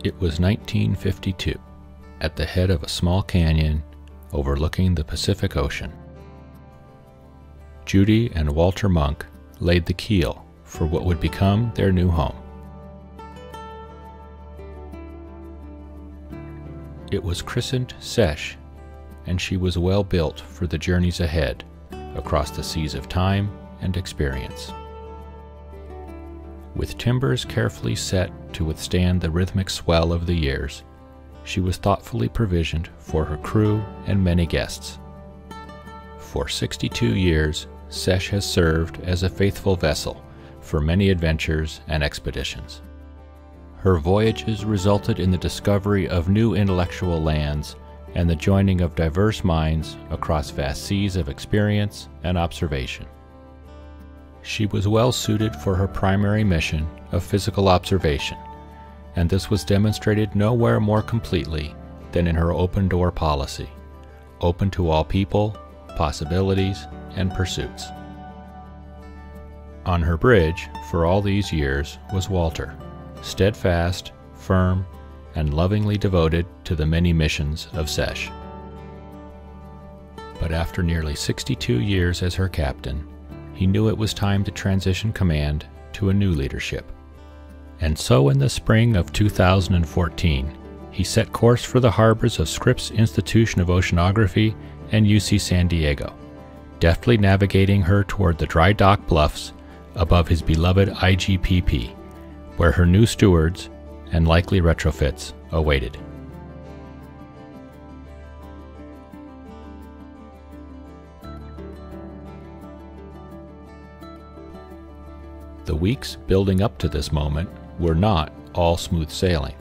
It was 1952, at the head of a small canyon overlooking the Pacific Ocean. Judy and Walter Monk laid the keel for what would become their new home. It was christened Seiche, and she was well built for the journeys ahead across the seas of time and experience. With timbers carefully set to withstand the rhythmic swell of the years, she was thoughtfully provisioned for her crew and many guests. For 62 years, Seiche has served as a faithful vessel for many adventures and expeditions. Her voyages resulted in the discovery of new intellectual lands and the joining of diverse minds across vast seas of experience and observation. She was well suited for her primary mission of physical observation, and this was demonstrated nowhere more completely than in her open-door policy, open to all people, possibilities, and pursuits. On her bridge, for all these years, was Walter, steadfast, firm, and lovingly devoted to the many missions of Seiche. But after nearly 62 years as her captain, he knew it was time to transition command to a new leadership. And so in the spring of 2014, he set course for the harbors of Scripps Institution of Oceanography and UC San Diego, deftly navigating her toward the dry dock bluffs above his beloved IGPP, where her new stewards and likely retrofits awaited. The weeks building up to this moment were not all smooth sailing.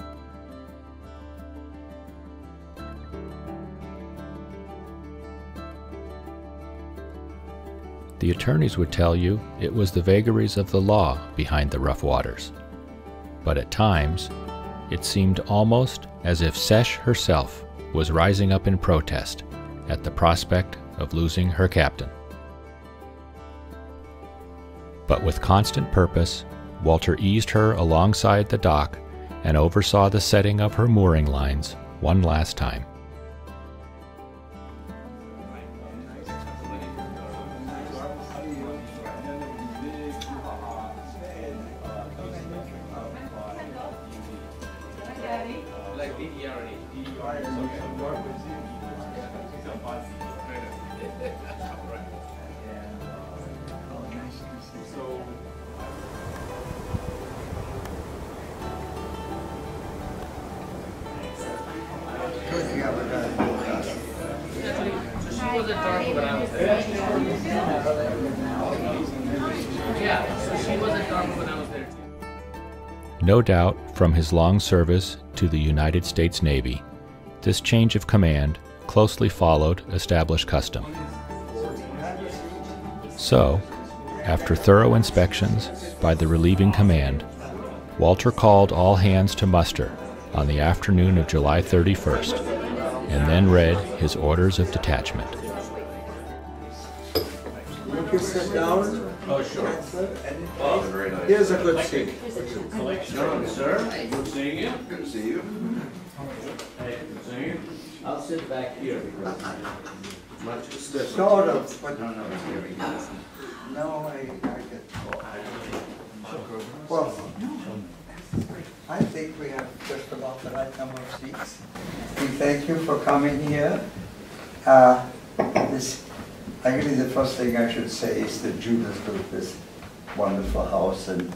The attorneys would tell you it was the vagaries of the law behind the rough waters. But at times, it seemed almost as if Seiche herself was rising up in protest at the prospect of losing her captain. But with constant purpose, Walter eased her alongside the dock and oversaw the setting of her mooring lines one last time. No doubt, from his long service to the United States Navy, this change of command closely followed established custom. So, after thorough inspections by the relieving command, Walter called all hands to muster on the afternoon of July 31st, and then read his orders of detachment. You can sit down. Oh, sure. Oh, very nice. Here's a good seat. John, sir, good seeing you. Good to see you. Hey, good seeing you. I'll sit back here because much stiff. Sort of, but No, here we go. no, I get. Well, I think we have just about the right number of seats. We thank you for coming here. Actually, the first thing I should say is that Judith built this wonderful house, and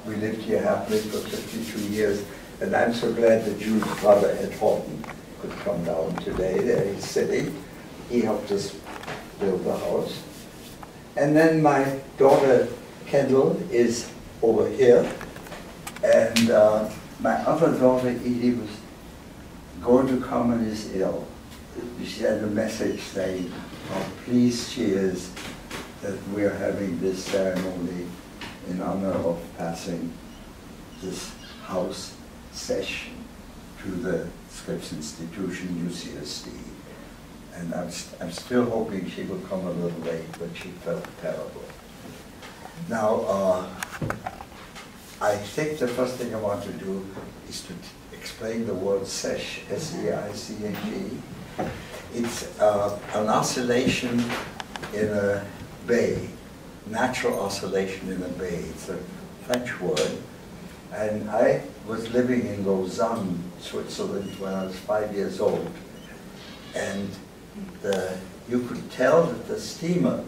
we lived here happily for 52 years. And I'm so glad that Judith's brother Ed Horton could come down today. There he's sitting. He helped us build the house. And then my daughter Kendall is over here, and my other daughter Edie was going to come and is ill. She had a message saying how pleased she is that we're having this ceremony in honor of passing this house session to the Scripps Institution, UCSD. And I'm still hoping she will come a little late, but she felt terrible. Now, I think the first thing I want to do is to explain explain the word Seiche, S-E-I-C-H-E. It's an oscillation in a bay, natural oscillation in a bay. It's a French word. And I was living in Lausanne, Switzerland, when I was 5 years old. And you could tell that the steamer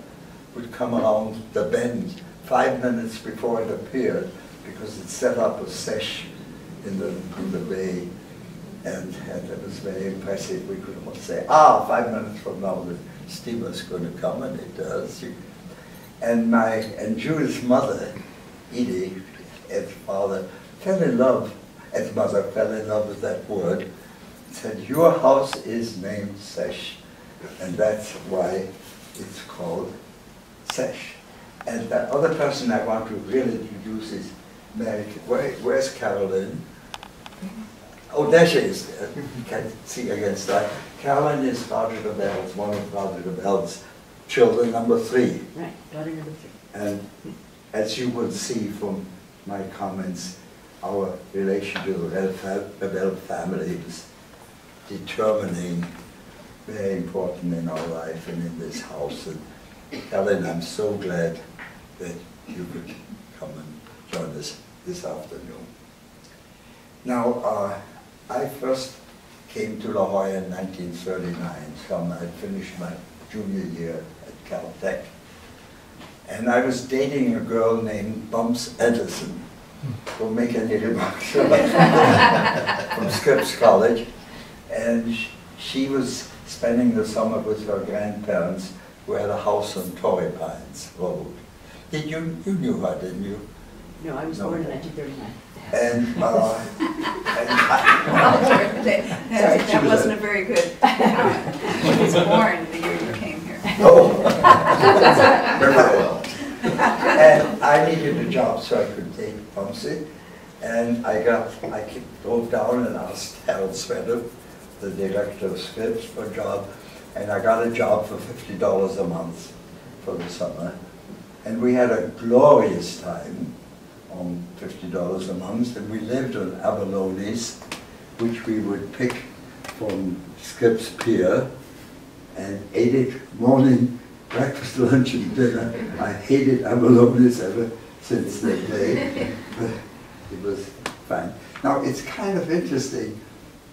would come along the bend 5 minutes before it appeared, because it set up a Seiche in the bay. And it was very impressive. We could almost say, 5 minutes from now the steamer's going to come, and it does. And Julie's mother, Edie, Ed's father, fell in love, Ed's mother fell in love with that word, said, your house is named Seiche, and that's why it's called Seiche. And that other person I want to really introduce is Mary. Where's Carolyn? Oh, there she is. You can't see against that. Carolyn is Roger de Belle's, one of Roger de Belle's children, number 3. Right, daughter number 3. And as you will see from my comments, our relation to the Belle family is determining, very important in our life and in this house. And Helen, I'm so glad that you could come and join us this afternoon. Now, I first came to La Jolla in 1939, I finished my junior year at Caltech. And I was dating a girl named Bumps Edison. Don't make any remarks from Scripps College. And she was spending the summer with her grandparents, who had a house on Torrey Pines Road. You knew her, didn't you? No, I was born in 1939. And that wasn't a very good comment. She was born the year you came here. Oh, very well. And I needed a job so I could take Bumpsy. And I drove down and asked Harold Sweater, the director of Scripps, for a job. And I got a job for $50 a month for the summer. And we had a glorious time on $50 a month, and we lived on abalones, which we would pick from Scripps Pier, and ate it morning, breakfast, lunch, and dinner. I hated abalones ever since that day, but it was fine. Now, it's kind of interesting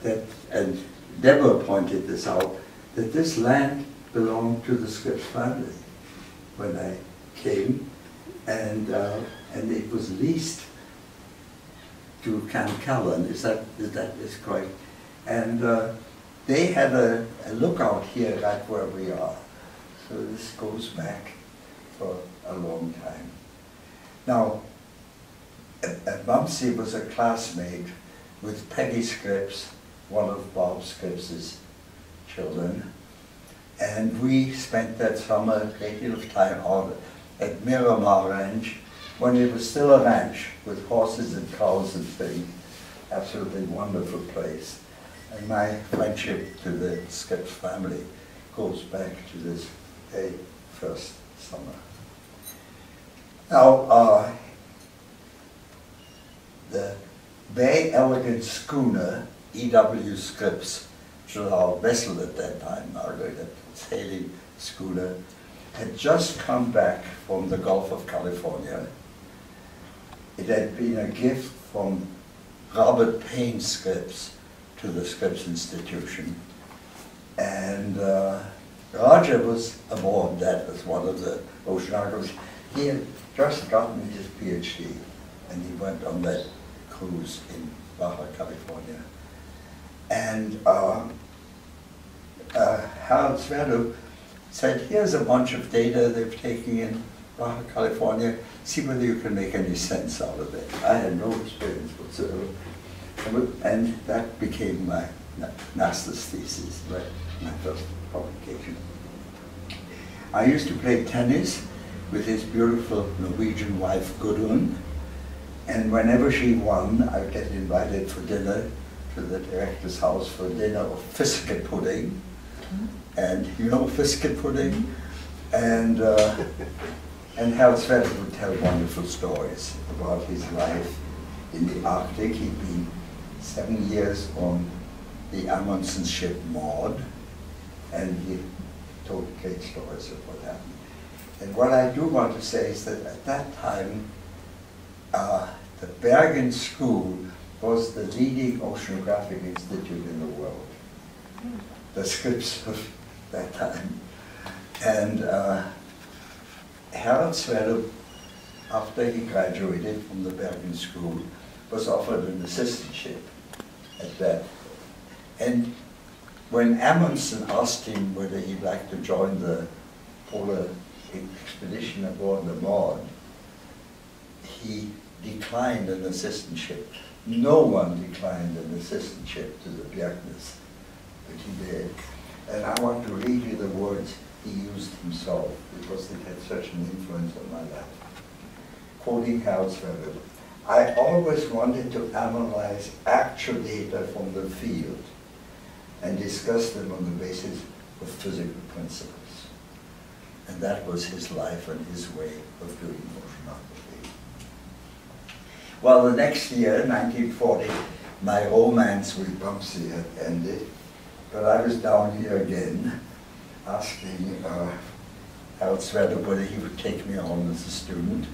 that, and Deborah pointed this out, that this land belonged to the Scripps family when I came, and it was leased to Cancallan. Is that correct? And they had a lookout here right where we are. So this goes back for a long time. Now, Mumsy was a classmate with Peggy Scripps, one of Bob Scripps's children. And we spent that summer a great deal of time out at Miramar Ranch, when it was still a ranch with horses and cows and things. Absolutely wonderful place. And my friendship to the Scripps family goes back to this very first summer. Now, the Bay Elegant schooner, E.W. Scripps, which was our vessel at that time, our sailing schooner, had just come back from the Gulf of California. It had been a gift from Robert Payne Scripps to the Scripps Institution. And Roger was aboard that as one of the oceanographers. He had just gotten his PhD, and he went on that cruise in Baja California. And Harold Sweater said, here's a bunch of data they've taken in Baja California, see whether you can make any sense out of it. I had no experience whatsoever. And that became my master's thesis, my first publication. I used to play tennis with his beautiful Norwegian wife, Gudrun, and whenever she won, I would get invited for dinner to the director's house for dinner of Fiske pudding. And you know Fiske pudding? And Harold Sweater would tell wonderful stories about his life in the Arctic. He'd been 7 years on the Amundsen ship Maud, and he told great stories of what happened. And what I do want to say is that at that time, the Bergen School was the leading oceanographic institute in the world. The scripts of that time. And Harold Sverdrup, after he graduated from the Bergen School, was offered an assistantship at that. And when Amundsen asked him whether he'd like to join the polar expedition aboard the Maud, he declined an assistantship. No one declined an assistantship to the Bjerknes, but he did. And I want to read you the words he used himself, because they had such an influence on my life. Quoting Harold Sverdrup, "I always wanted to analyze actual data from the field and discuss them on the basis of physical principles." And that was his life and his way of doing oceanography. Well, the next year, 1940, my romance with Bumsy had ended, but I was down here again, asking Harold Sverdrup whether he would take me on as a student.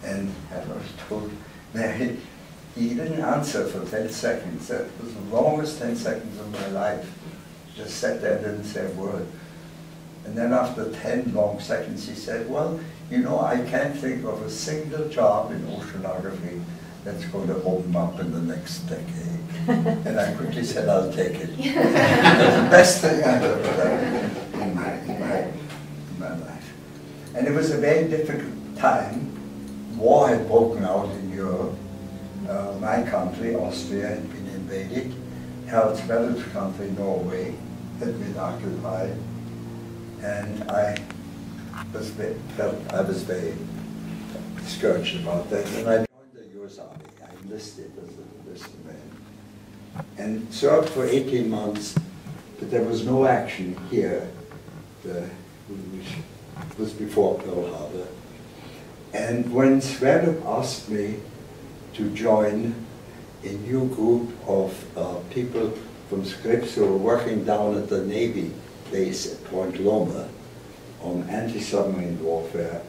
And Harold told me, he didn't answer for 10 seconds. That was the longest 10 seconds of my life. He just sat there and didn't say a word. And then after 10 long seconds, he said, "Well, you know, I can't think of a single job in oceanography that's going to open up in the next decade." And I quickly said, "I'll take it." It was the best thing I've ever done in my life. And it was a very difficult time. War had broken out in Europe. My country, Austria, had been invaded. Harold Sverdrup's country, Norway, had been occupied. And I felt I was very discouraged about that. And I joined the US Army. I enlisted as an enlisted man. And served for 18 months, but there was no action here, which was before Pearl Harbor. And when Sverdrup asked me to join a new group of people from Scripps who were working down at the Navy base at Point Loma on anti-submarine warfare,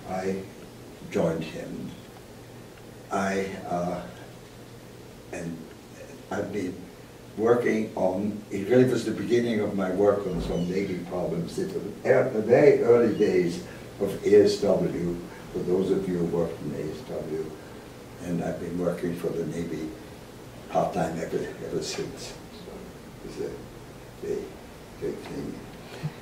I joined him. And I've been working on, it really was the beginning of my work on some Navy problems. It was the very early days of ASW, for those of you who worked in ASW, and I've been working for the Navy part-time ever since. So it was a big thing.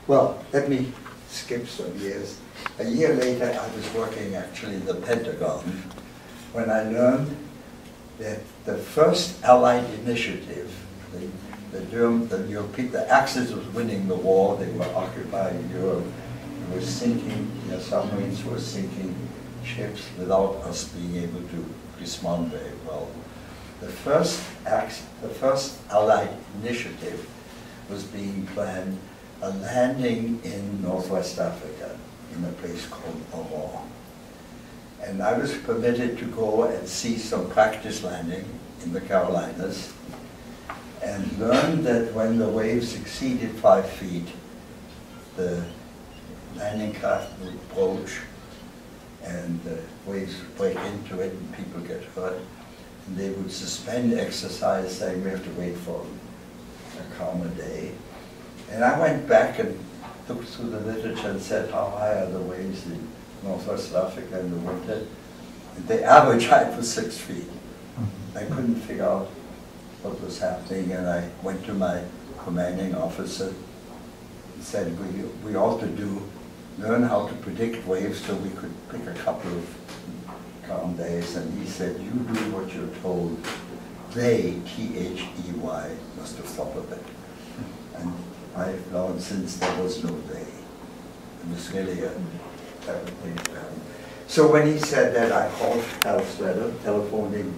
Well, let me skip some years. A year later, I was working actually in the Pentagon when I learned that the first Allied initiative, the Axis was winning the war, they were occupying Europe, they were sinking, their submarines were sinking ships without us being able to respond very well. The first Allied initiative was being planned, a landing in Northwest Africa in a place called Oran. And I was permitted to go and see some practice landing in the Carolinas and learn that when the waves exceeded 5 feet, the landing craft would approach and the waves would break into it and people get hurt. And they would suspend exercise, saying we have to wait for a calmer day. And I went back and looked through the literature and said, how high are the waves in Northwest Africa in the winter? And the average height was 6 feet. I couldn't figure out what was happening, and I went to my commanding officer and said, we ought to learn how to predict waves so we could pick a couple of calm days. And he said, you do what you're told. They, T-H-E-Y, must have thought of it. And I've learned since there was no they. It was really a terrible thing to happen. So when he said that, I called Harold Sverdrup, telephoned him,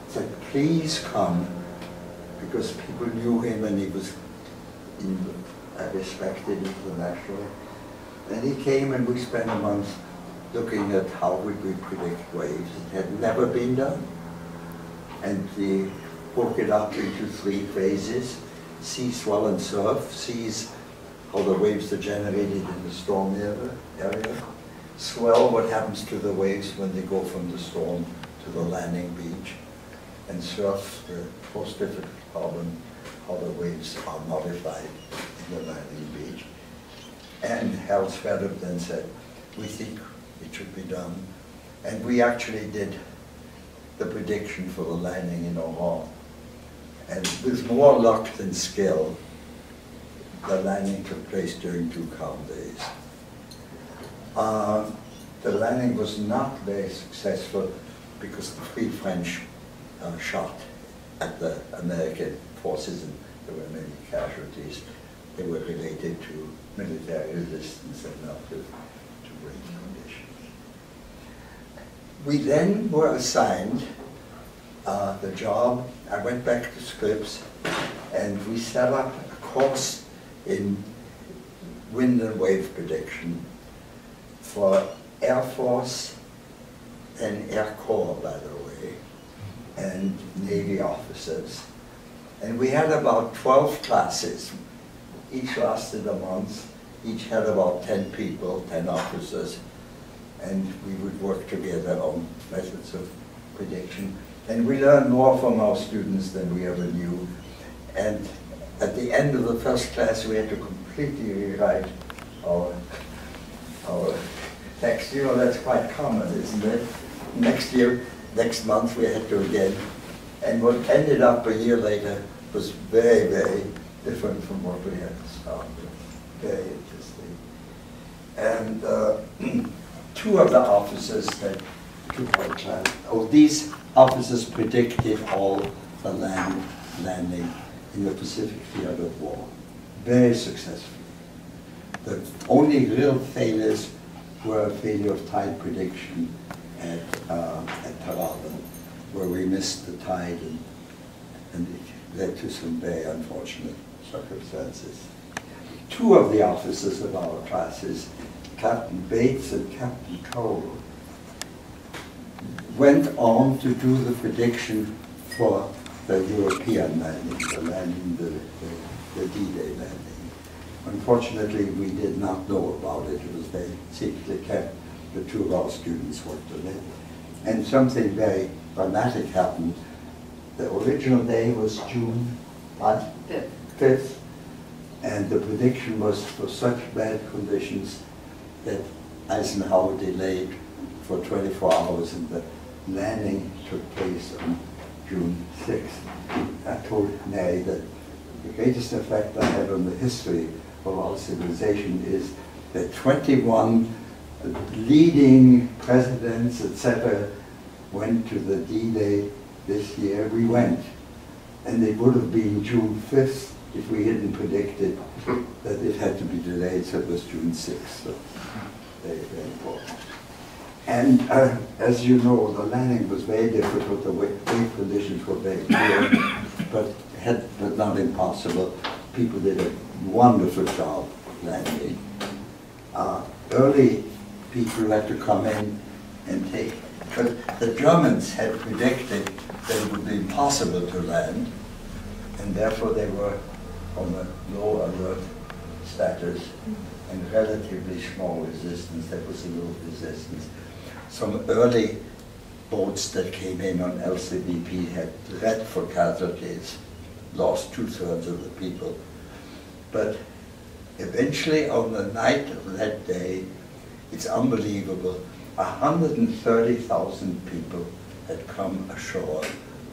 said, please come, because people knew him and he was respected internationally. And he came and we spent a month looking at how would we predict waves. It had never been done. And the broke it up into three phases. Sea, swell, and surf. Sea is how the waves are generated in the storm area. Swell, what happens to the waves when they go from the storm to the landing beach. And surf, the most difficult problem, how the waves are modified in the landing beach. And Harold Sverdrup then said, we think it should be done. And we actually did the prediction for the landing in Oran. And with more luck than skill, the landing took place during 2 calm days. The landing was not very successful because the Free French shot at the American forces, and there were many casualties. They were related to military resistance and not to wind conditions. We then were assigned the job. I went back to Scripps, and we set up a course in wind and wave prediction for Air Force and Air Corps, by the way, and Navy officers. And we had about 12 classes. Each lasted a month. Each had about 10 people, 10 officers. And we would work together on methods of prediction. And we learned more from our students than we ever knew. And at the end of the first class, we had to completely rewrite our text. You know, that's quite common, isn't it? Next month, we had to again. And what ended up a year later was very, very different from what we had to start with. Very interesting. And 2 of the officers that took our class, these officers predicted all the landing in the Pacific theater of war. Very successful. The only real failures were a failure of tide prediction at Tarragona, where we missed the tide, and it led to some very unfortunate circumstances. 2 of the officers of our classes, Captain Bates and Captain Cole, went on to do the prediction for the European landing, the D-Day landing. Unfortunately, we did not know about it. It was very secretly kept. The 2 of our students worked on it. And something very dramatic happened. The original day was June 5th, and the prediction was for such bad conditions that Eisenhower delayed for 24 hours, and the landing took place on June 6th. I told Mary that the greatest effect I had on the history of our civilization is that 21 leading presidents, etc., went to the D-Day this year. We went, and it would have been June 5th if we hadn't predicted that it had to be delayed, so it was June 6th. So very, very important. And as you know, the landing was very difficult. The wave conditions were very poor, but not impossible. People did a wonderful job landing. Early people had to come in and take, because the Germans had predicted that it would be impossible to land, and therefore they were on a low alert status and relatively small resistance. There was a little resistance. Some early boats that came in on LCBP had dreadful casualties, lost 2/3 of the people. But eventually, on the night of that day, it's unbelievable, 130,000 people had come ashore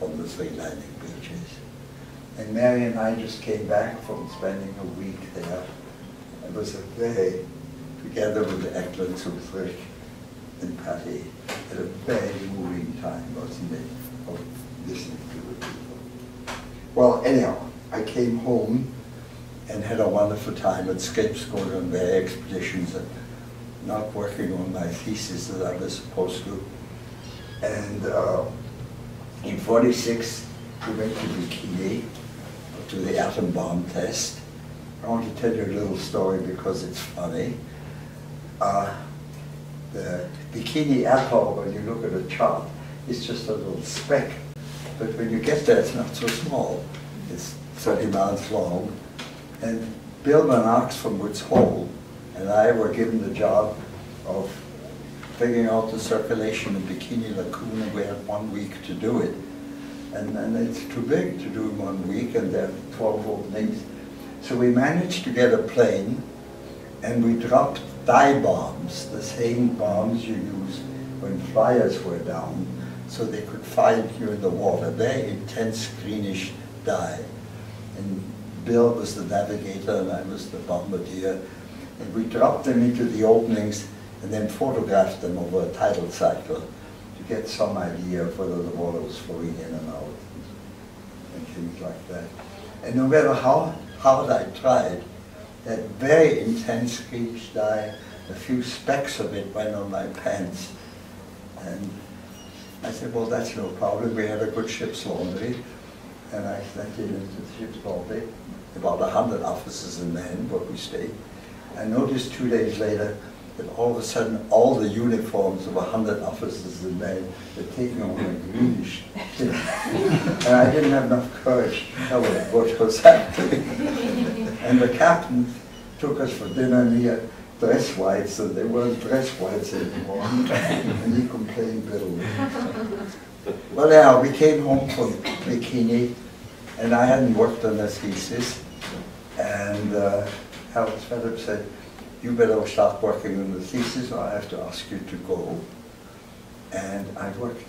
on the 3 landing beaches. And Mary and I just came back from spending a week there. It was a very, together with Eklund, Zufrich, and Patty, at a very moving time, wasn't it, of listening to the people. Well, anyhow, I came home and had a wonderful time at Scripps, going on their expeditions and not working on my thesis that I was supposed to. And in '46, we went to Bikini, to the atom bomb test. I want to tell you a little story because it's funny. The Bikini Atoll, when you look at a chart, is just a little speck. but when you get there, it's not so small. It's 30 miles long. And Bill Van Ox from Woods Hole and I were given the job of figuring out the circulation in Bikini Lagoon, and we had 1 week to do it. And it's too big to do in 1 week, and there are 12 openings. So we managed to get a plane, and we dropped dye bombs, the same bombs you use when flyers were down, so they could find you in the water. Very intense greenish dye. And Bill was the navigator, and I was the bombardier. And we dropped them into the openings and then photographed them over a tidal cycle to get some idea of whether the water was flowing in and out and things like that. And no matter how hard I tried, that very intense greenish dye, a few specks of it went on my pants. And I said, well, that's no problem. We had a good ship's laundry. And I sent it into the ship's laundry. About 100 officers and men where we stayed. I noticed 2 days later that all of a sudden all the uniforms of 100 officers and men were taking on a greenish tint. And I didn't have enough courage to tell them what was happening. And the captain took us for dinner, and he had dress whites, and they weren't dress whites anymore. And he complained bitterly. Well, yeah, we came home from Bikini, and I hadn't worked on the thesis. And Harold Phillips said, you better start working on the thesis, or I have to ask you to go. And I worked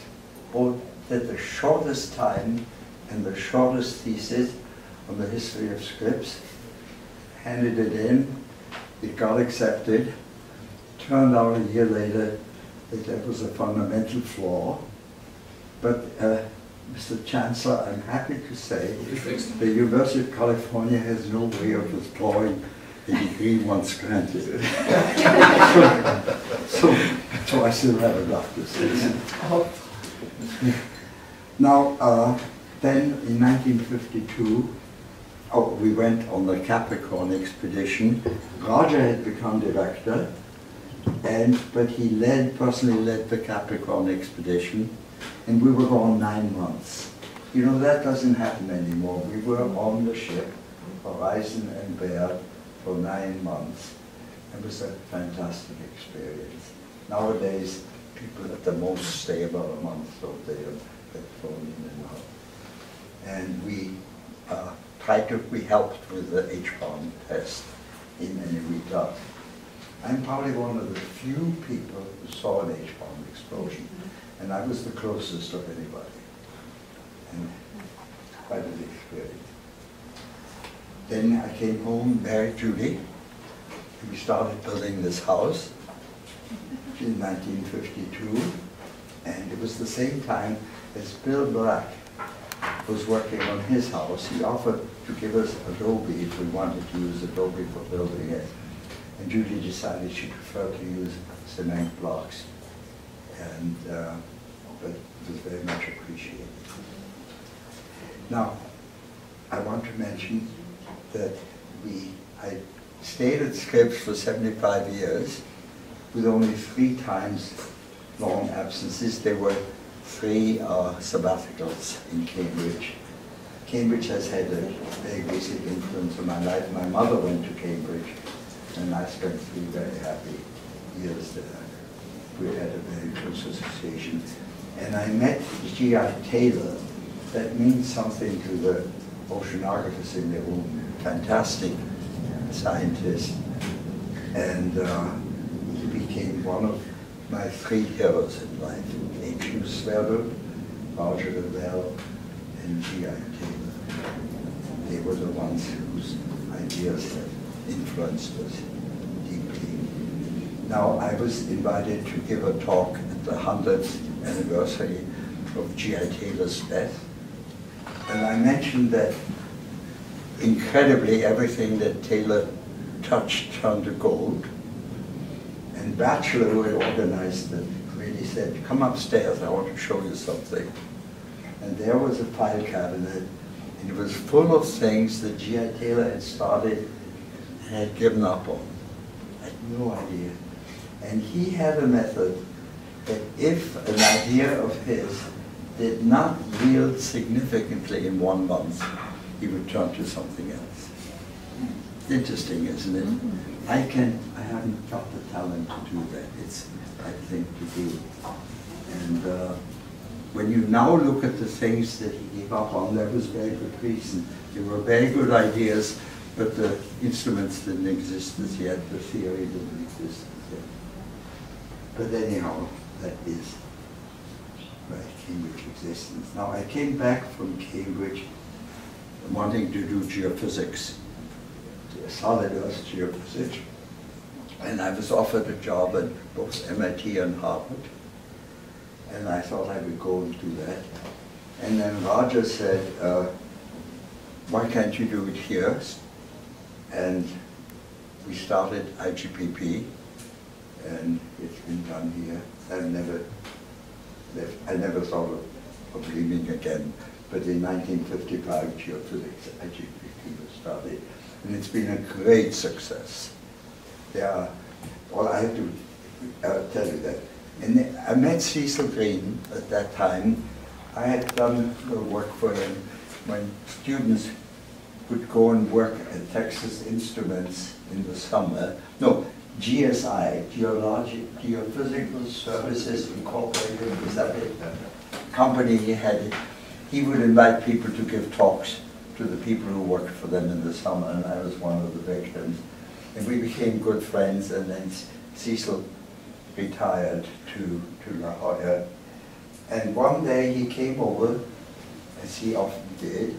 both at the shortest time and the shortest thesis on the history of scripts, handed it in, it got accepted. Turned out a year later that there was a fundamental flaw. But Mr. Chancellor, I'm happy to say the University of California has no way of withdrawing the degree once granted. so I still have a doctor's thesis. Now, then in 1952, we went on the Capricorn expedition. Roger had become director, but he personally led the Capricorn expedition, and we were gone 9 months. You know, that doesn't happen anymore. We were on the ship, Horizon and Baird, for 9 months. It was a fantastic experience. Nowadays, people at the most stay about a month, so they get flown in and out. And we we helped with the H-bomb test in any retard. I'm probably one of the few people who saw an H-bomb explosion, and I was the closest of anybody. And quite an experience. Then I came home, married Judy, and we started building this house in 1952, and it was the same time as Bill Black was working on his house. He offered to give us adobe if we wanted to use adobe for building it. And Judy decided she preferred to use cement blocks. And, but it was very much appreciated. Now, I want to mention that I stayed at Scripps for 75 years with only 3 times long absences. There were 3 sabbaticals in Cambridge. Cambridge has had a very basic influence on my life. My mother went to Cambridge, and I spent 3 very happy years there. We had a very close association. And I met G.I. Taylor. That means something to the oceanographers in the room. Fantastic scientist. And he became one of my 3 heroes in life. H.U. Sverber, Roger Lavelle, and G.I. Taylor. They were the ones whose ideas have influenced us deeply. Now, I was invited to give a talk at the 100th anniversary of G.I. Taylor's death. And I mentioned that incredibly everything that Taylor touched turned to gold. And Batchelor, who had organized it, really said, come upstairs, I want to show you something. And there was a file cabinet, and it was full of things that G.I. Taylor had started and had given up on. I had no idea. And he had a method that if an idea of his did not yield significantly in 1 month, he would turn to something else. It's interesting, isn't it? I haven't got the talent to do that. It's the right thing to do. And when you now look at the things that he gave up on, there was very good reason. They were very good ideas, but the instruments didn't exist as yet, the theory didn't exist as yet. But anyhow, that is my Cambridge existence. Now I came back from Cambridge wanting to do geophysics, solid earth geophysics, and I was offered a job at both MIT and Harvard, and I thought I would go and do that. And then Roger said, why can't you do it here? And we started IGPP, and it's been done here. I never thought of leaving again, but in 1955, geophysics IGPP was started, and it's been a great success. Well, I have to tell you that. And I met Cecil Green at that time. I had done work for him when students would go and work at Texas Instruments in the summer. No, GSI, Geophysical Services Incorporated, was that it? Company he had. He would invite people to give talks to the people who worked for them in the summer, and I was one of the victims. And we became good friends, and then Cecil retired to La Jolla. And one day he came over, as he often did,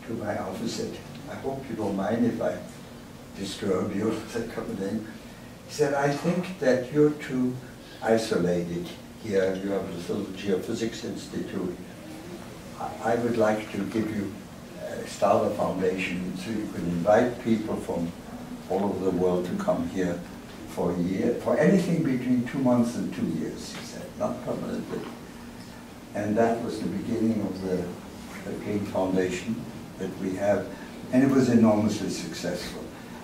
to my office and I hope you don't mind if I disturb you coming in. He said, I think that you're too isolated here. You have this little geophysics institute. I would like to give you, start a foundation so you can invite people from all over the world to come here for a year, for anything between 2 months and 2 years, he said, not permanently. And that was the beginning of the Green Foundation that we have, and it was enormously successful.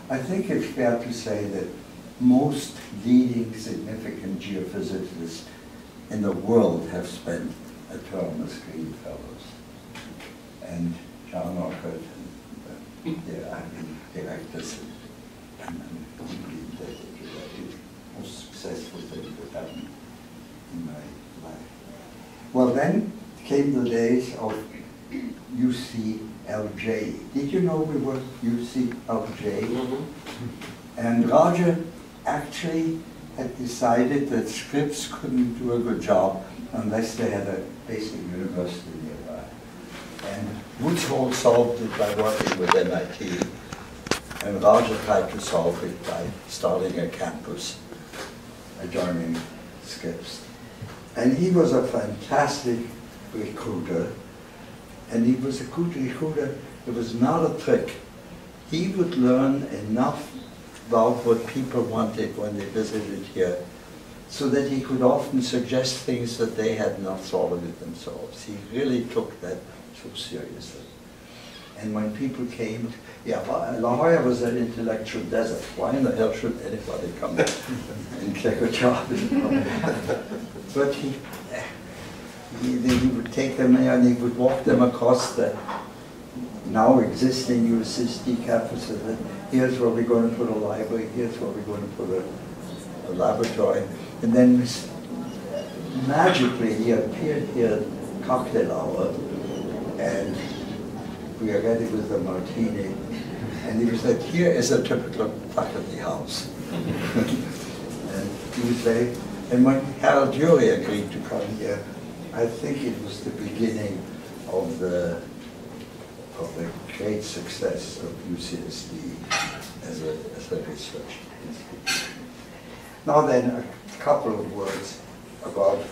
I think it's fair to say that most leading significant geophysicists in the world have spent a term as Green Fellows. And John Ockert and I've been directors, and I'm deeply indebted to that. It's the most successful thing that happened in my life. Well, then came the days of UCLJ. Did you know we were UCLJ? Mm-hmm. And Roger actually had decided that Scripps couldn't do a good job unless they had a basic university nearby. And Woods Hole solved it by working with MIT, and Roger tried to solve it by starting a campus adjoining Scripps. And he was a fantastic recruiter, and he was a good recruiter. It was not a trick. He would learn enough about what people wanted when they visited here, so that he could often suggest things that they had not thought of it themselves. He really took that so seriously. And when people came, La Jolla was an intellectual desert. Why in the hell should anybody come and take a job? But he would take them and he would walk them across the now existing UCSD campus, and here's where we're going to put a library, here's where we're going to put a laboratory. And then magically he appeared here at cocktail hour, and we were ready with the martini, and he said, here is a typical faculty house. And he was very, and when Harold Urey agreed to come here, I think it was the beginning of the great success of UCSD as a research institute. Now then, a couple of words about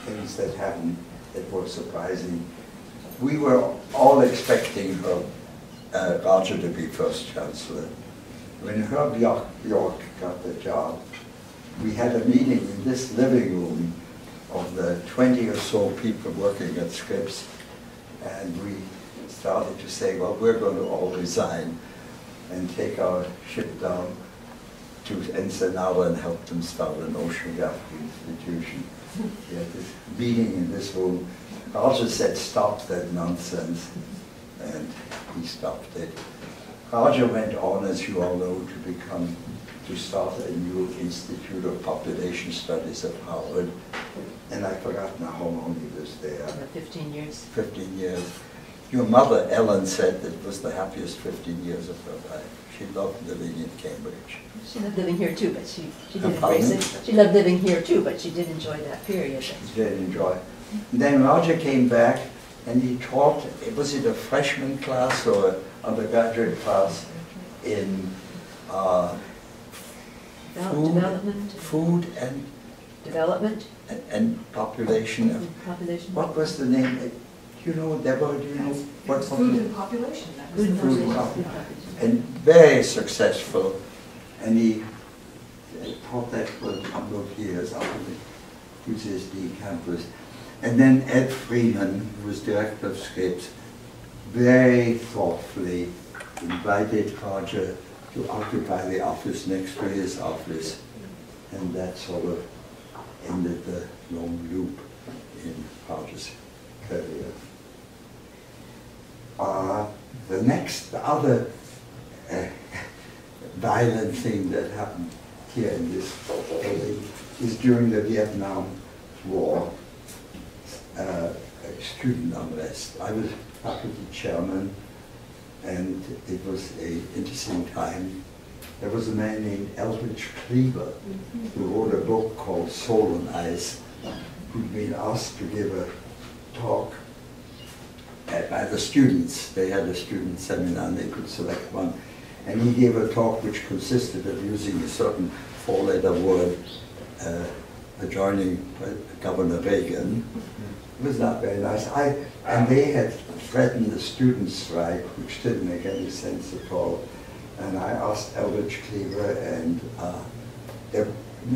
things that happened that were surprising. We were all expecting Roger to be first chancellor. When Herb York got the job, we had a meeting in this living room of the 20 or so people working at Scripps, and we started to say, well, we're going to all resign and take our ship down to Ensenada and help them start an oceanographic institution. We had this meeting in this room, Roger said, stop that nonsense, and he stopped it. Roger went on, as you all know, to start a new Institute of Population Studies at Harvard, and I forgot now how long he was there. 15 years. 15 years. Your mother, Ellen, said it was the happiest 15 years of her life. She loved living in Cambridge. She loved living here too, but she did Pardon? embrace it. She loved living here too, but she did enjoy that period. She did enjoy. And then Roger came back and he taught, was it a freshman class or an undergraduate class in Development. food and Development. population. Population. What was the name? Do you know, Deborah, do you know what? Food and population. That was Food the and Food and population. population. And very successful. And he taught that for a couple of years after the UCSD campus. And then Ed Freeman, who was director of Scripps, very thoughtfully invited Roger to occupy the office next to his office. And that sort of ended the long loop in Roger's career. The other violent thing that happened here in this building is during the Vietnam War, student unrest. I was faculty chairman, and it was an interesting time. There was a man named Eldridge Cleaver who wrote a book called Soul and Ice, who'd been asked to give a talk by the students. They had a student seminar and they could select one. And he gave a talk which consisted of using a certain four-letter word adjoining Governor Reagan. It was not very nice. And they had threatened the student strike, which didn't make any sense at all. And I asked Eldridge Cleaver and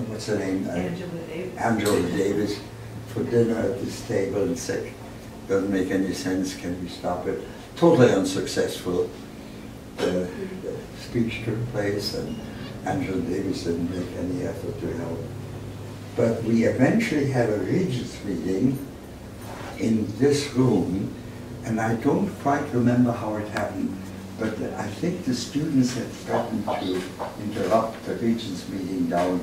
what's her name? Angela Davis for dinner at this table and said, doesn't make any sense, can we stop it? Totally unsuccessful. The speech took place and Angela Davis didn't make any effort to help. But we eventually had a Regents meeting in this room, and I don't quite remember how it happened, but I think the students had threatened to interrupt the Regents meeting down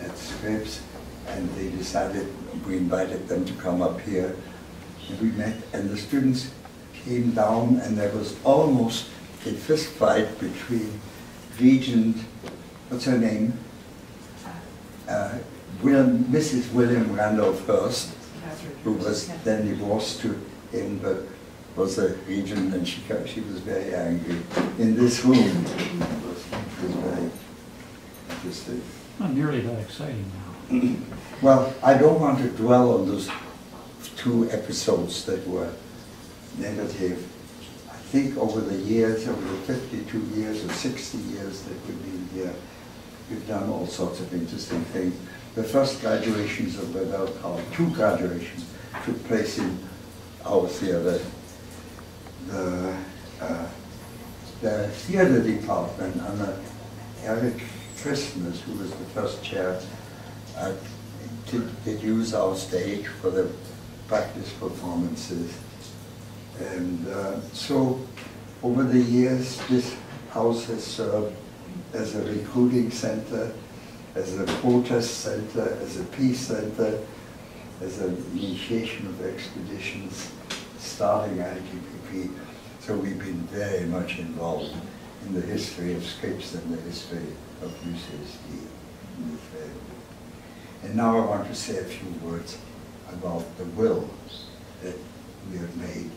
at Scripps, and they decided, we invited them to come up here, and we met, and the students came down, and there was almost a fist fight between Regent, what's her name? Mrs. William Randolph Hearst, who was then divorced to him, but was a regent, and she was very angry in this room. It was very interesting. Not nearly that exciting now. Well, I don't want to dwell on those two episodes that were negative. I think over the years, over the 52 years or 60 years that we've been here, we've done all sorts of interesting things. The first graduations of Rebel College, two graduations, took place in our theater. The theater department under Eric Christmas, who was the first chair, did use our stage for the practice performances. And so over the years, this house has served as a recruiting center, as a protest center, as a peace center, as an initiation of expeditions, starting ITPP. So we've been very much involved in the history of Scripps and the history of UCSD. And now I want to say a few words about the will that we have made.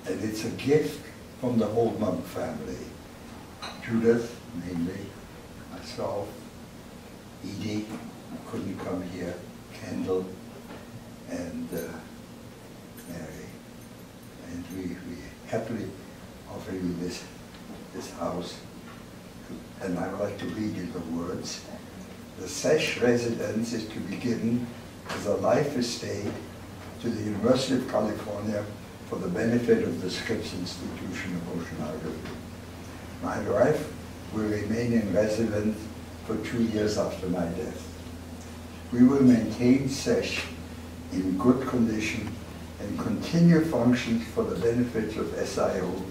And it's a gift from the Holdman family. Judith, mainly, myself, Edie, couldn't come here, Kendall, and Mary. And we happily offer you this house. And I would like to read you the words. The Seiche residence is to be given as a life estate to the University of California for the benefit of the Scripps Institution of Oceanography. My wife will remain in residence for 2 years after my death. We will maintain Seiche in good condition and continue functions for the benefit of SIO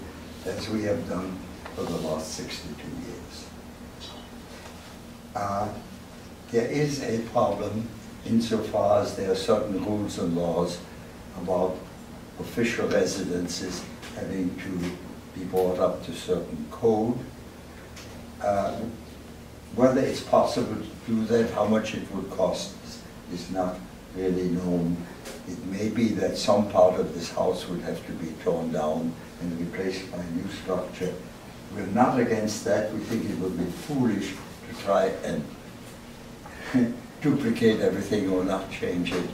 as we have done for the last 62 years. There is a problem insofar as there are certain rules and laws about official residences having to be brought up to certain code. Whether it's possible to do that, how much it would cost is not really known. It may be that some part of this house would have to be torn down and replaced by a new structure. We're not against that. We think it would be foolish to try and duplicate everything or not change it.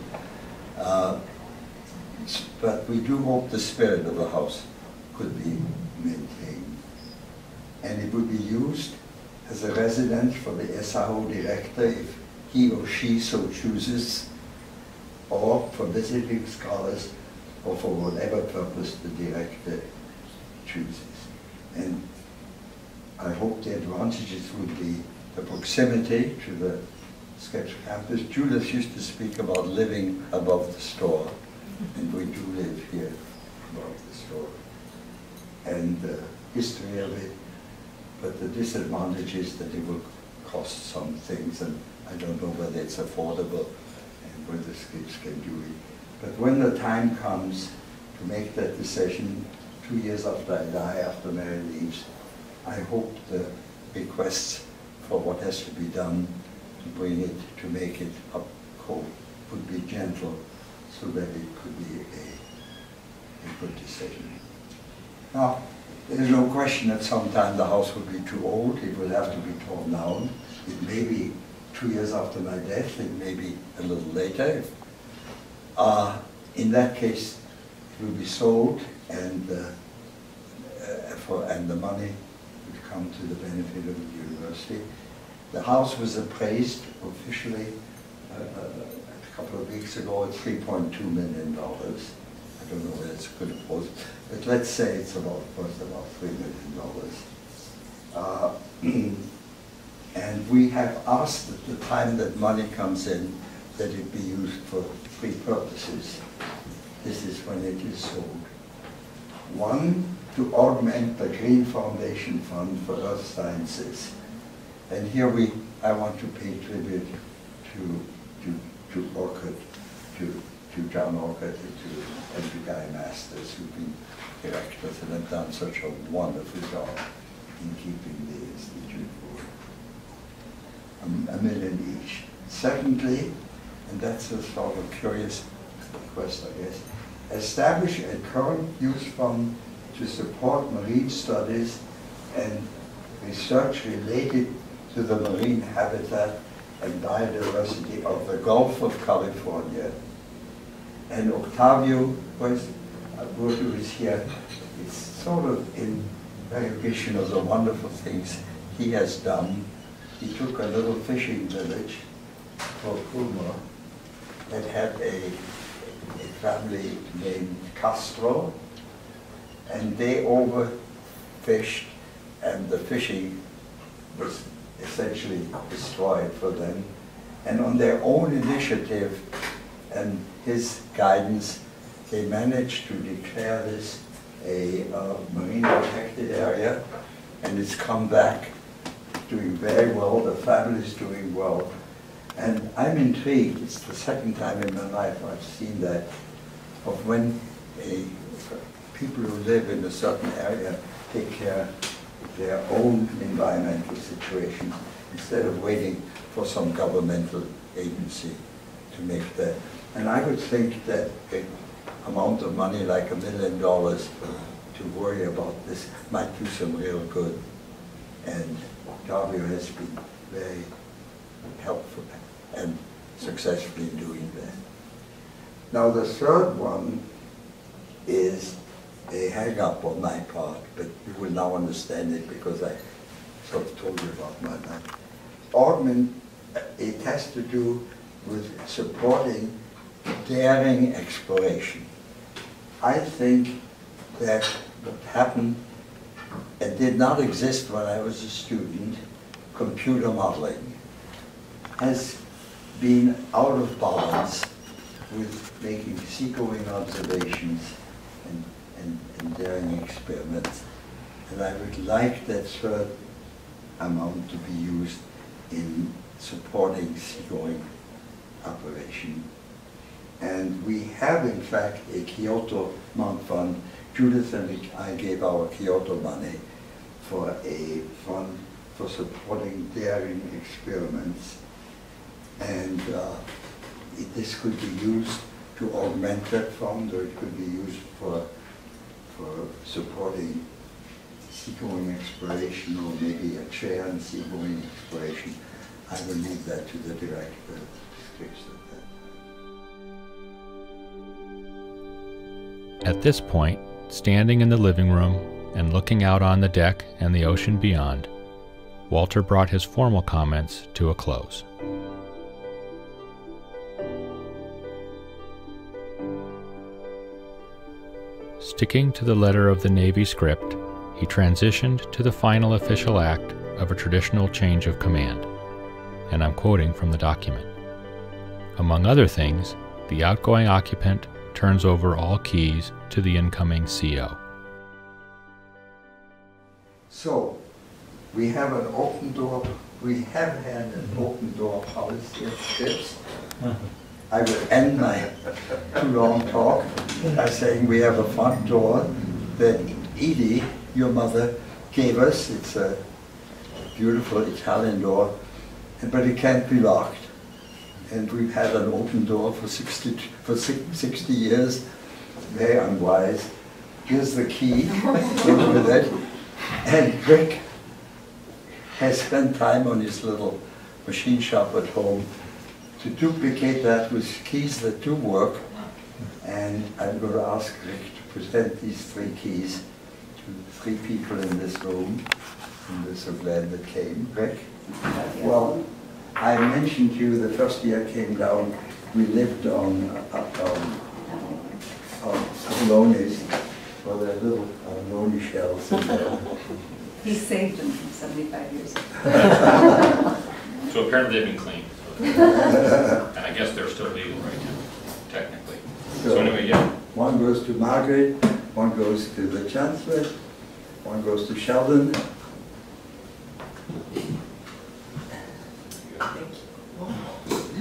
But we do hope the spirit of the house could be maintained. And it would be used as a residence for the SIO director if he or she so chooses, or for visiting scholars, or for whatever purpose the director chooses. And I hope the advantages would be the proximity to the Sketch campus. Julius used to speak about living above the store, and we do live here above the store. And the history of it, but the disadvantage is that it will cost some things, and I don't know whether it's affordable and whether kids can do it. But when the time comes to make that decision, 2 years after I die, after Mary leaves, I hope the requests for what has to be done to bring it, to make it up code, would be gentle, so that it could be a good decision. Now, there's no question that sometime the house would be too old, it would have to be torn down. It may be 2 years after my death, it may be a little later. In that case, it will be sold, and the money would come to the benefit of the university. The house was appraised officially a couple of weeks ago at $3.2 million. I don't know whether it's good or bad, but let's say it's worth about $3 million. And we have asked at the time that money comes in that it be used for 3 purposes. This is when it is sold. 1, to augment the Green Foundation Fund for Earth Sciences. And here I want to pay tribute to Orchid, to John Orchid and to Guy Masters, who've been directors and have done such a wonderful job in keeping the Institute going. $1 million each. Secondly, and that's a sort of curious request, I guess, establish a current use fund to support marine studies and research related to the marine habitat and biodiversity of the Gulf of California. And Octavio, who is here, it's sort of in recognition of the wonderful things he has done. He took a little fishing village called Puma that had a family named Castro, and they overfished, and the fishing was essentially destroyed for them. And on their own initiative and his guidance, they managed to declare this a marine protected area, and it's come back doing very well. The family is doing well. And I'm intrigued, it's the second time in my life I've seen that, of when people who live in a certain area take care of their own environmental situation instead of waiting for some governmental agency to make that. And I would think that an amount of money like $1 million to worry about this might do some real good. And Octavio has been very helpful and successful in doing that. Now the third one is a hang-up on my part, but you will now understand it because I sort of told you about my life. Augment, it has to do with supporting daring exploration. I think that what happened, and did not exist when I was a student, computer modeling, has been out of balance with making seagoing observations and daring experiments. And I would like that third amount to be used in supporting seagoing operation. And we have, in fact, a Kyoto Mount Fund. Judith and I gave our Kyoto money for a fund for supporting daring experiments. And this could be used to augment that fund, or it could be used for supporting seagoing exploration, or maybe a chair in seagoing exploration. I will leave that to the director to fix that. At this point, standing in the living room and looking out on the deck and the ocean beyond, Walter brought his formal comments to a close. Sticking to the letter of the Navy script, he transitioned to the final official act of a traditional change of command, and I'm quoting from the document. Among other things, the outgoing occupant turns over all keys to the incoming CO. So, we have an open door, we have had an open door policy at ships. I will end my too long talk by saying we have a front door that Edie, your mother, gave us. It's a beautiful Italian door, but it can't be locked. And we've had an open door for 60 years, very unwise. Here's the key, goes with it. And Rick has spent time on his little machine shop at home to duplicate that with keys that do work. And I'm going to ask Rick to present these 3 keys to 3 people in this room. And we're so glad that came. Rick? Well, I mentioned to you the first year I came down, we lived on abalones, well, they're little abalone shells in there. He saved them from 75 years ago. So apparently they've been cleaned. And I guess they're still legal right now, technically. So anyway, yeah. One goes to Margaret, one goes to the Chancellor, one goes to Sheldon.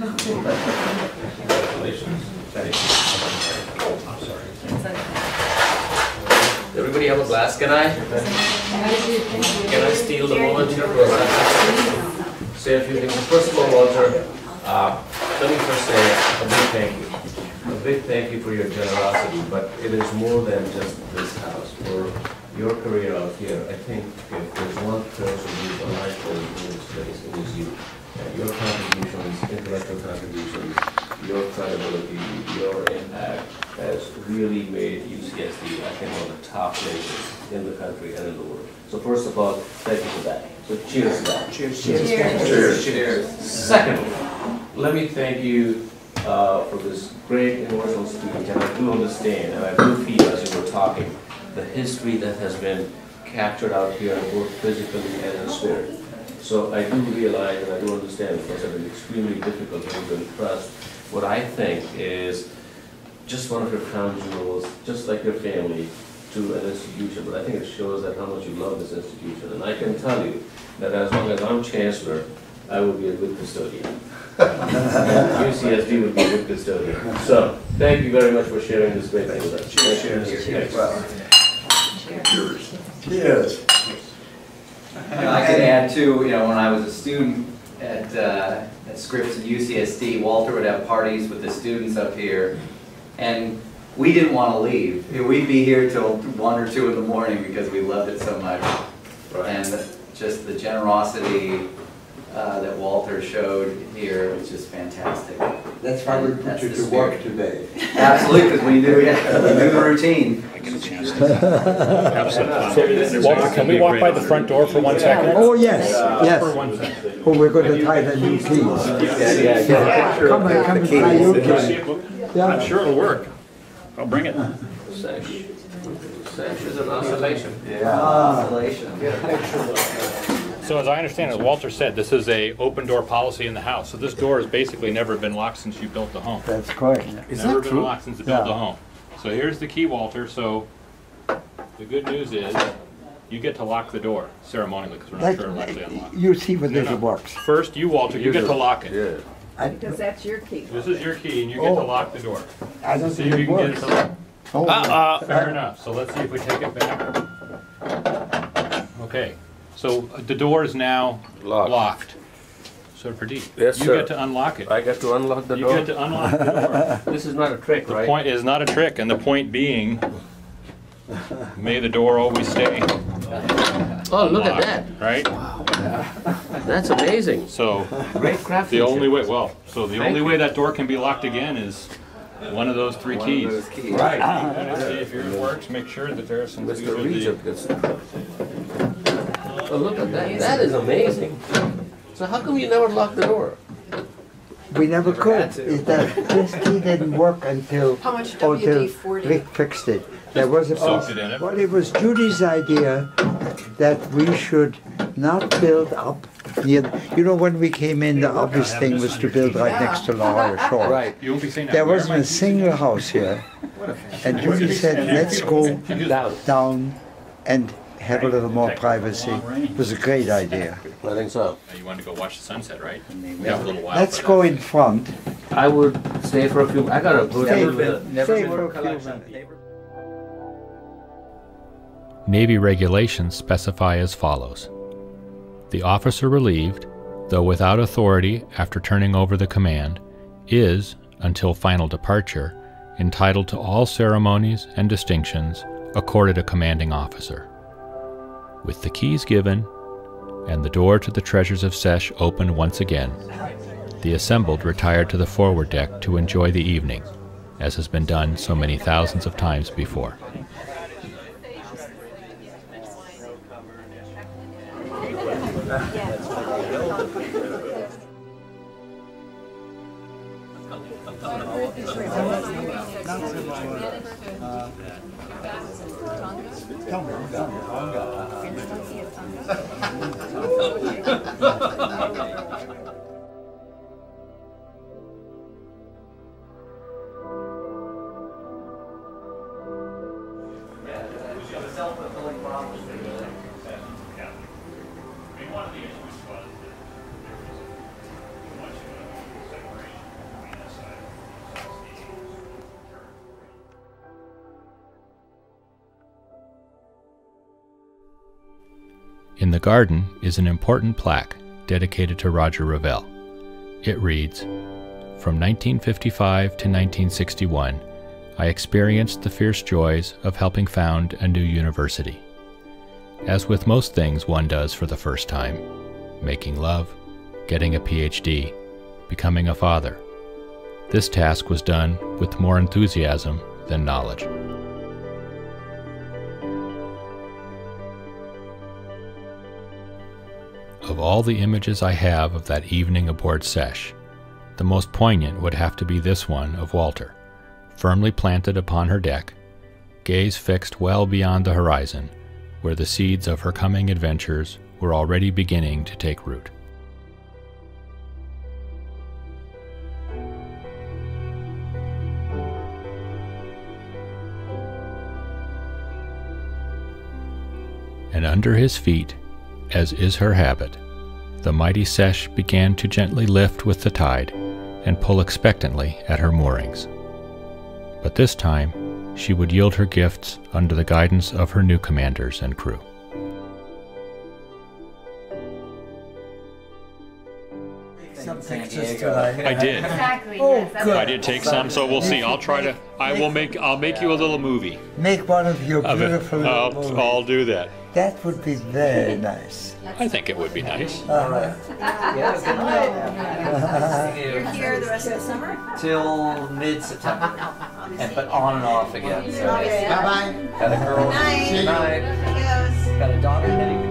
Congratulations. I'm sorry. Everybody have a glass? Can I steal the moment here? Say a few things. First of all, Walter, let me first say a big thank you. A big thank you for your generosity, but it is more than just this house. For your career out here, I think if there's one person who's a lifetime in this place, it is you. Your contributions, intellectual contributions, your credibility, your impact has really made UCSD, I think, one of the top places in the country and in the world. So first of all, thank you for that. So cheers to that. Cheers. Cheers. Cheers. Cheers. Secondly, let me thank you for this great emotional speech, and I do understand, and I do feel as you were talking, the history that has been captured out here, both physically and in spirit. So I do realize and I do understand it must have been extremely difficult to entrust what I think is just one of your crown jewels, just like your family, to an institution. But I think it shows that how much you love this institution. And I can tell you that as long as I'm Chancellor, I will be a good custodian. And UCSD will be a good custodian. So thank you very much for sharing this great thing with us. Cheers. Cheers. Cheers. I could add too, when I was a student at Scripps and UCSD, Walter would have parties with the students up here, and we didn't want to leave. We'd be here till 1 or 2 in the morning because we loved it so much. Right. And just the generosity that Walter showed here was just fantastic. That's why we put you to work today. Absolutely, because we knew the routine. Walter, can we walk by the front door for 1 second? Oh, yes, yes. For 1 second. Oh, we're going to tie the new keys. Come and tie your keys. I'm sure it'll work. I'll bring it. Seiche is an oscillation. Yeah, oscillation. So as I understand it, Walter said this is a open door policy in the house. So this door has basically never been locked since you built the home. That's correct. Never been locked since you built the home. So here's the key, Walter. So the good news is you get to lock the door ceremonially because we're not sure it'll actually unlock. You see whether it works. First, you, Walter, you get to lock it. Yeah. Because that's your key. This is your key, and you get to lock the door. I don't See think if you it can get it works. to lock. Oh, Fair enough. So let's see if we take it back. Okay. So the door is now locked. So Pradeep, Yes, you sir. get to unlock it. I get to unlock the You door? get to unlock the door. This is not a trick, The right? point is not a trick, and the point being, may the door always stay Oh, look at locked, that. right? That's amazing. So Great the craftsmanship. only way, so the Thank only you. way that door can be locked again is one of those three keys. Right. See if yours works. Make sure that there are some. these are Mr. the- Regent gets it. Oh, look at that. That is amazing. So how come you never locked the door? we never could. This key didn't work until How much until WD-40? Rick fixed it. There was a Soaked it in it. Well, it was Judy's idea that we should not build up near. You know, when we came in, the obvious thing was to build right next to Laura Shore. Right. You won't be saying that. There Where wasn't am I- a single house here, and Judy said, "Let's go down and have a little more privacy." It was a great idea. I think so. You wanted to go watch the sunset, right? We have a little while. Let's for go that. in front. I would stay for a few, I got a Stay stay for a few minutes. Navy regulations specify as follows. The officer relieved, though without authority after turning over the command, is, until final departure, entitled to all ceremonies and distinctions accorded a commanding officer. With the keys given, and the door to the treasures of Seiche opened once again, the assembled retired to the forward deck to enjoy the evening, as has been done so many thousands of times before. In the garden is an important plaque dedicated to Roger Revelle. It reads, "From 1955 to 1961, I experienced the fierce joys of helping found a new university. As with most things one does for the first time, making love, getting a PhD, becoming a father, this task was done with more enthusiasm than knowledge." Of all the images I have of that evening aboard Seiche, the most poignant would have to be this one of Walter, firmly planted upon her deck, gaze fixed well beyond the horizon, where the seeds of her coming adventures were already beginning to take root. And under his feet, as is her habit, the mighty Seiche began to gently lift with the tide and pull expectantly at her moorings. But this time, she would yield her gifts under the guidance of her new commanders and crew. Some pictures tonight. I did. Exactly, Oh, yes. that's good. I did take some, so we'll see. I'll try to. I'll make you a little movie Make one of your of it. beautiful little movies. I'll do that. That would be very nice. I think it would be nice. All right. You're here the rest of the summer? Till mid-September, but on and off again. So Bye-bye. got a girl. Night. Night. Yes. Got a daughter heading